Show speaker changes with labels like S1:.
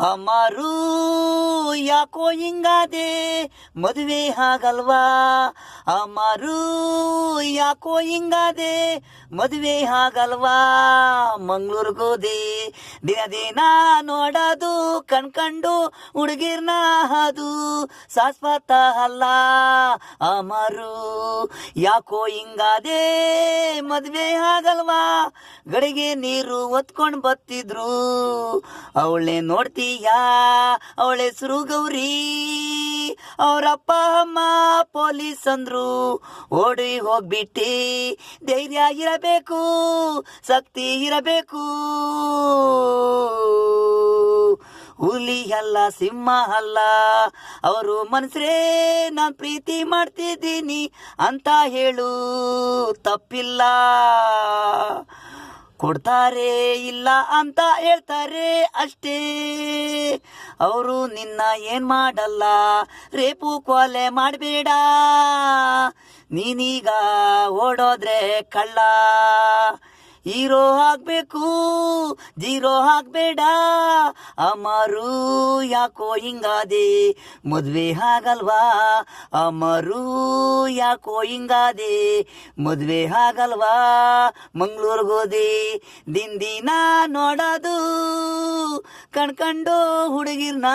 S1: ಅಮರು ಯಾಕೋ ಹಿಂಗಾದೆ ಮದುವೆ ಆಗಲ್ವಾ ಅಮರು ಯಾಕೋ ಹಿಂಗಾದೆ ಮದುವೆ ಆಗಲ್ವಾ ಮಂಗ್ಳೂರ್ಗೋದೆ ದಿನ ದಿನ ನೋಡೋದು ಕಣ್ಕಂಡು ಹುಡುಗಿರ್ನ ಅದು ಶಾಶ್ವತ ಅಲ್ಲ ಅಮರು ಯಾಕೋ ಹಿಂಗಾದೆ ಮದುವೆ ಆಗಲ್ವಾ ಗಡಿಗೆ ನೀರು ಒತ್ಕೊಂಡು ಬತ್ತಿದ್ರು ಅವಳೆ ನೋಡ್ತೀಯಾ ಅವಳ ಹೆಸರು ಗೌರಿ ಅವರಪ್ಪ ಅಮ್ಮ ಪೊಲೀಸ್ ಅಂದ್ರು ಓಡಿ ಹೋಗ್ಬಿಟ್ಟಿ ಧೈರ್ಯ ಇರಬೇಕು ಶಕ್ತಿ ಇರಬೇಕು ಹುಲಿ ಅಲ್ಲ ಸಿಂಹ ಅಲ್ಲ ಅವರು ಮನಸ್ರೇ ನಾನು ಪ್ರೀತಿ ಮಾಡ್ತಿದ್ದೀನಿ ಅಂತ ಹೇಳು ತಪ್ಪಿಲ್ಲ ಕೊಡ್ತಾರೆ ಇಲ್ಲ ಅಂತ ಹೇಳ್ತಾರೆ ಅಷ್ಟೇ ಅವರು ನಿನ್ನ ಏನ್ ಮಾಡಲ್ಲ ರೇಪು ಕೊಲೆ ಮಾಡಬೇಡ ನೀನೀಗ ಓಡೋದ್ರೆ ಕಳ್ಳ ಹೀರೋ ಆಗ್ಬೇಕು ಜೀರೋ ಆಗ್ಬೇಡ ಅಮರು ಯಾಕೋ ಹಿಂಗಾದೆ ಮದುವೆ ಆಗಲ್ವಾ ಅಮರು ಯಾಕೋ ಹಿಂಗಾದೆ ಮದುವೆ ಆಗಲ್ವಾ ಮಂಗ್ಳೂರ್ಗೋದೆ ದಿನ ನೋಡೋದು ಕಣ್ಕಂಡು ಹುಡುಗಿರ್ನ